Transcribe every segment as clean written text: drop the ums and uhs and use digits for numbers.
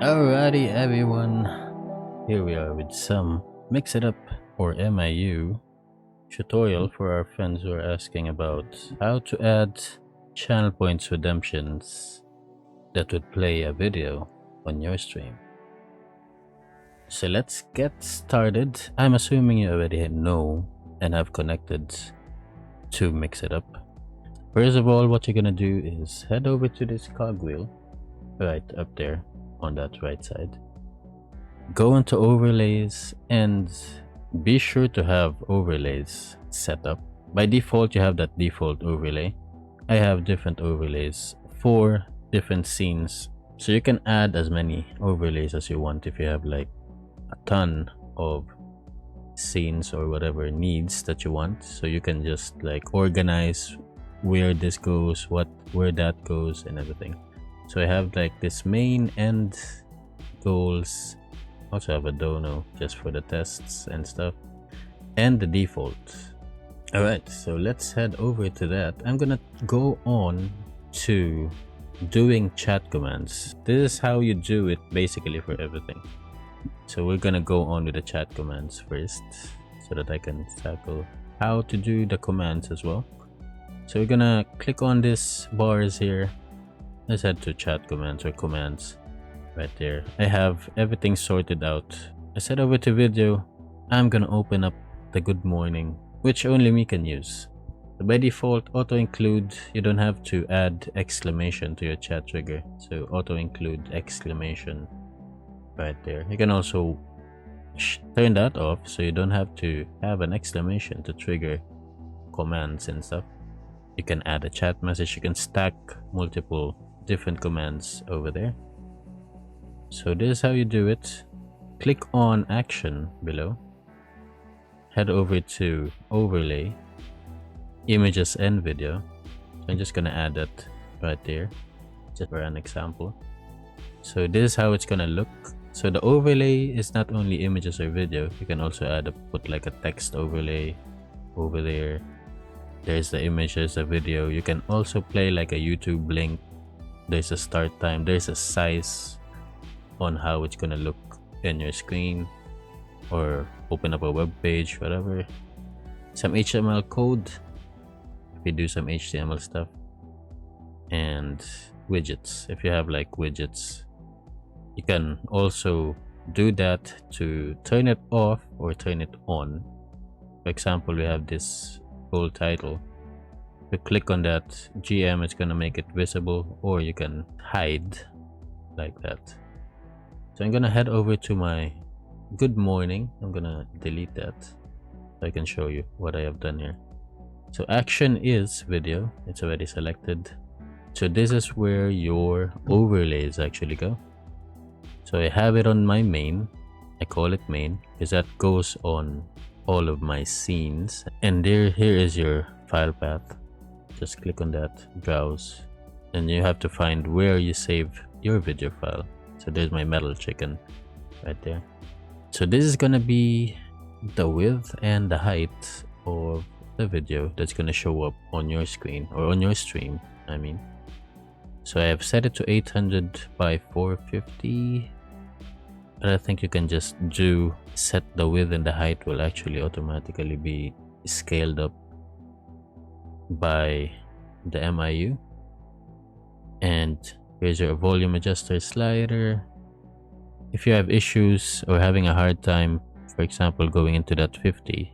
Alrighty, everyone. Here we are with some Mix It Up or MIU tutorial for our friends who are asking about how to add channel points redemptions that would play a video on your stream. So let's get started. I'm assuming you already know and have connected to Mix It Up. First of all, what you're gonna do is head over to this cogwheel right up there on that right side. Go into overlays and be sure to have overlays set up. By default, you have that default overlay. I have different overlays for different scenes, so you can add as many overlays as you want if you have like a ton of scenes or whatever needs that you want. So you can just like organize where this goes, where that goes, and everything. So I have like this main end goals. Also have a dono just for the tests and stuff, and the default. Alright, so let's head over to that. I'm gonna go on to doing chat commands. This is how you do it basically for everything. So we're gonna go on with the chat commands first so that I can tackle how to do the commands as well. So we're gonna click on this bars here. Let's head to chat commands or commands. Right there, I have everything sorted out. I said over to video. I'm gonna open up the good morning, which only me can use. So by default, auto include, you don't have to add exclamation to your chat trigger. So auto include exclamation right there. You can also turn that off so you don't have to have an exclamation to trigger commands and stuff. You can add a chat message. You can stack multiple different commands over there. So this is how you do it. Click on action below. Head over to overlay, images and video. So I'm just gonna add that right there, just for an example. So this is how it's gonna look. So the overlay is not only images or video. You can also put like a text overlay over there. There's the image, there's the video. You can also play like a YouTube link. There's a start time, there's a size on how it's gonna look in your screen, or open up a web page, whatever. Some HTML code if you do some HTML stuff, and widgets if you have like widgets. You can also do that to turn it off or turn it on. For example, we have this full title. If you click on that GM, it's gonna make it visible, or you can hide like that. So I'm gonna head over to my good morning. I'm gonna delete that so I can show you what I have done here. So action is video. It's already selected. So this is where your overlays actually go. So I have it on my main. I call it main because that goes on all of my scenes. And here is your file path. Just click on that, browse, and you have to find where you save your video file. So there's my metal chicken right there. So this is gonna be the width and the height of the video that's gonna show up on your screen, or on your stream, I mean. So I have set it to 800 by 450, but I think you can just set the width and the height will actually automatically be scaled up by the MIU. And here's your volume adjuster slider. If you have issues or having a hard time, for example, going into that 50,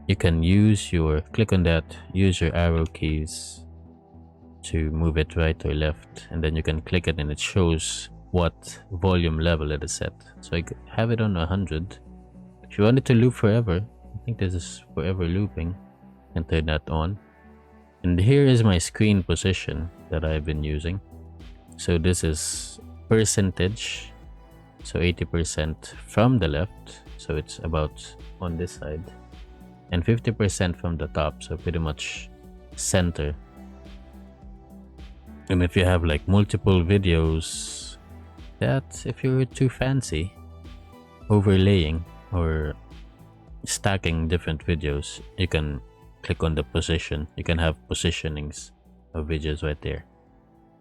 you can click on that, use your arrow keys to move it right or left, and then you can click it and it shows what volume level it is set. So I have it on 100. If you want it to loop forever, I think this is forever looping, and turn that on. And here is my screen position that I've been using. So this is percentage, so 80% from the left, so it's about on this side, and 50% from the top, so pretty much center. And if you have like multiple videos that, if you're too fancy overlaying or stacking different videos, you can click on the position. You can have positionings of videos right there.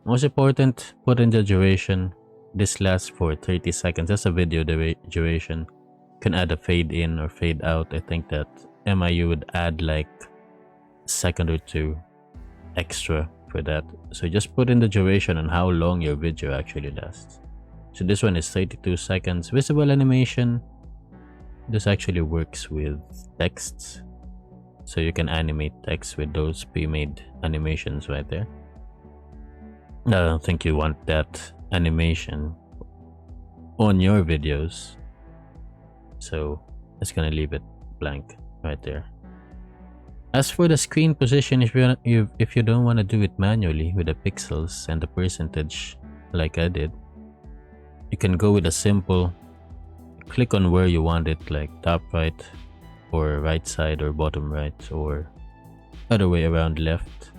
Most important, put in the duration. this lasts for 30 seconds. That's a video duration. You can add a fade in or fade out. I think that MIU would add like a second or two extra for that. So just put in the duration and how long your video actually lasts. So this one is 32 seconds. Visible animation. This actually works with texts. So you can animate text with those pre-made animations right there. I don't think you want that animation on your videos. So it's gonna leave it blank right there. As for the screen position, if you don't want to do it manually with the pixels and the percentage like I did, you can go with a simple click on where you want it, like top right or right side or bottom right or other way around, left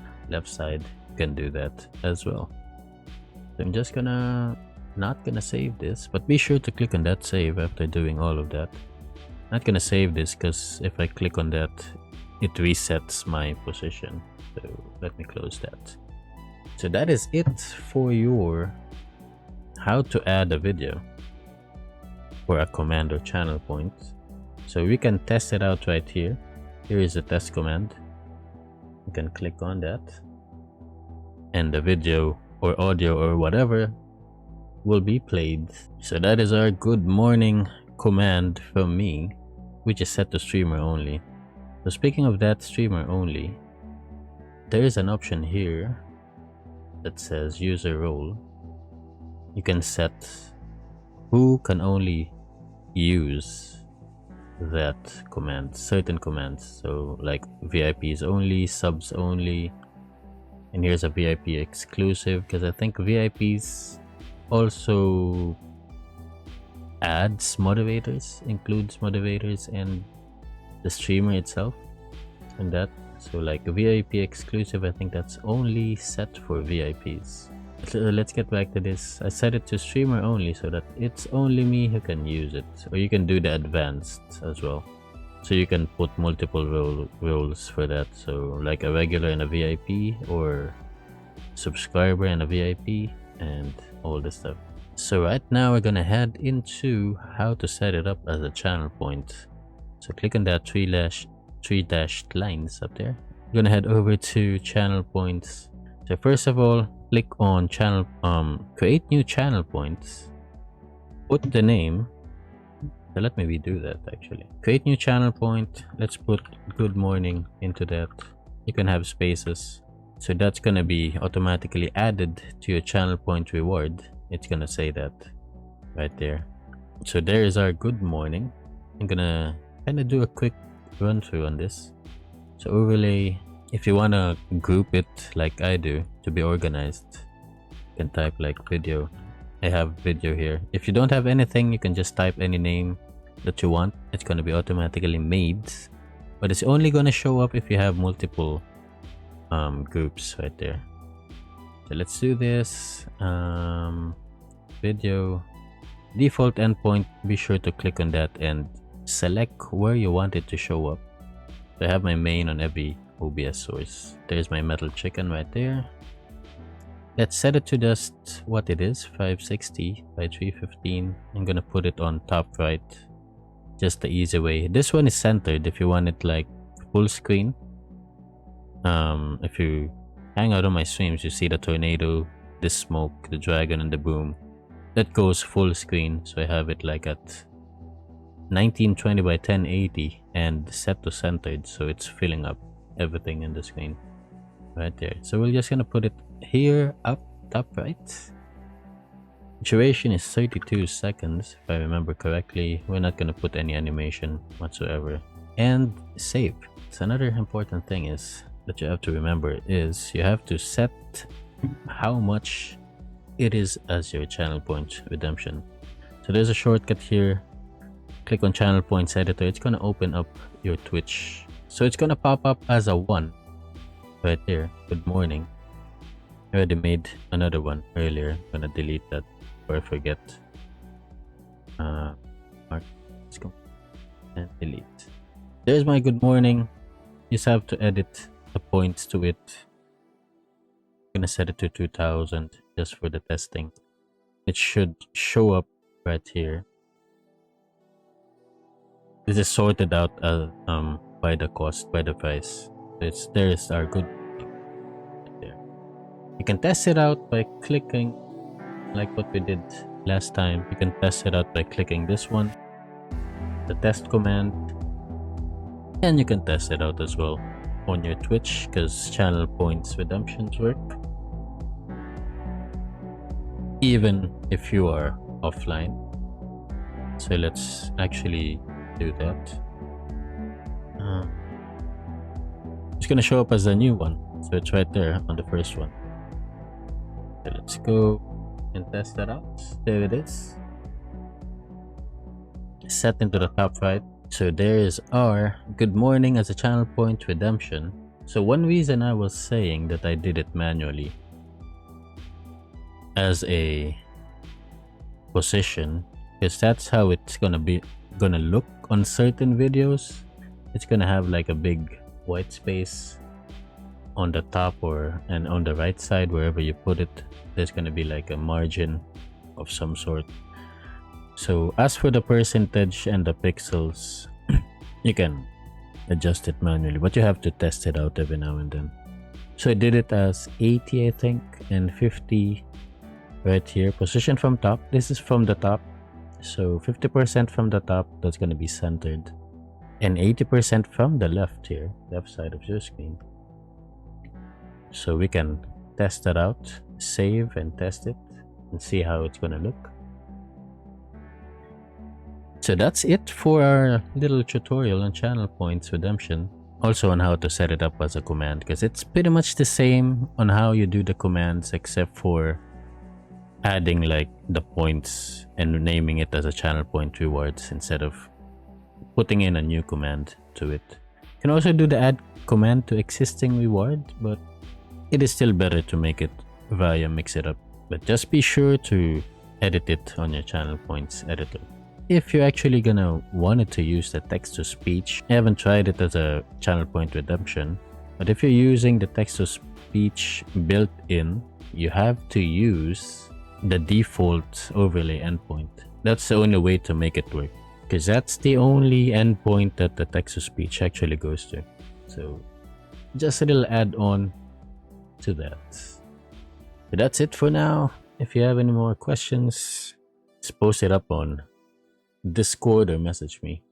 side. You can do that as well. So I'm just not gonna save this, but be sure to click on that save after doing all of that. Not gonna save this because if I click on that, it resets my position. So let me close that. So that is it for your how to add a video for a command or channel point. So we can test it out right here. Here is a test command. You can click on that and the video or audio or whatever will be played. So that is our good morning command from me, which is set to streamer only. So speaking of that, streamer only, there is an option here that says user role. You can set who can only use that command, certain commands. So like VIPs only, subs only, and here's a VIP exclusive, because I think VIPs also includes moderators and the streamer itself and that. So like a VIP exclusive, I think that's only set for VIPs. So let's get back to this. I set it to streamer only so that it's only me who can use it, or you can do the advanced as well. So you can put multiple roles for that. So like a regular and a VIP, or subscriber and a VIP, and all this stuff. So right now we're gonna head into how to set it up as a channel point. So click on that three dashed lines up there. You're gonna head over to channel points. So first of all, click on channel, create new channel points. Put the name. So let me redo that actually. Create new channel point. Let's put good morning into that. You can have spaces. So that's gonna be automatically added to your channel point reward. It's gonna say that right there. So there is our good morning. I'm gonna kind of do a quick run through on this. So overlay, if you want to group it like I do to be organized, you can type like video. I have video here. If you don't have anything, you can just type any name that you want. It's going to be automatically made, but it's only going to show up if you have multiple groups right there. So let's do this. Video default endpoint, be sure to click on that and select where you want it to show up. So I have my main on every OBS source. There's my metal chicken right there. Let's set it to just what it is, 560 by 315. I'm gonna put it on top right, just the easy way. This one is centered if you want it like full screen. If you hang out on my streams, you see the tornado, the smoke, the dragon, and the boom. That goes full screen, so I have it like at 1920 by 1080 and set to centered, so it's filling up everything in the screen right there. So we're just gonna put it here up top right. Duration is 32 seconds if I remember correctly. We're not gonna put any animation whatsoever. And save. So another important thing is that you have to remember is you have to set how much it is as your channel point redemption. So there's a shortcut here. Click on channel points editor. It's gonna open up your Twitch. So it's gonna pop up as a 1 right there. Good morning. I already made another one earlier. I'm gonna delete that before I forget. Let's go and delete. There's my good morning. You just have to edit the points to it. I'm gonna set it to 2000 just for the testing. it should show up right here. This is sorted out by the cost, by the price. There's our good thing right there. You can test it out by clicking, like what we did last time. You can test it out by clicking this one, the test command, and you can test it out as well on your Twitch because channel points redemptions work even if you are offline. So let's actually do that. It's gonna show up as a new one, so it's right there on the first one. So let's go and test that out. There it is, set into the top right. So there is our good morning as a channel point redemption. So one reason I was saying that I did it manually as a position is that's how it's gonna look on certain videos. It's gonna have like a big white space on the top and on the right side, wherever you put it, there's gonna be like a margin of some sort. So as for the percentage and the pixels, you can adjust it manually, but you have to test it out every now and then. So I did it as 80, I think, and 50 right here. Position from top. This is from the top. So 50% from the top, that's going to be centered. And 80% from the left here, left side of your screen. So we can test that out, save and test it, and see how it's going to look. So that's it for our little tutorial on channel points redemption. Also on how to set it up as a command, because it's pretty much the same on how you do the commands, except for adding like the points and naming it as a channel point rewards instead of putting in a new command to it. You can also do the add command to existing reward, but it is still better to make it via Mixitup. But just be sure to edit it on your channel points editor. If you're actually gonna want to use the text-to-speech, I haven't tried it as a channel point redemption, but if you're using the text-to-speech built in, you have to use the default overlay endpoint. That's the only way to make it work, because that's the only endpoint that the text-to-speech actually goes to. So just a little add-on to that. But that's it for now. If you have any more questions, just post it up on Discord or message me.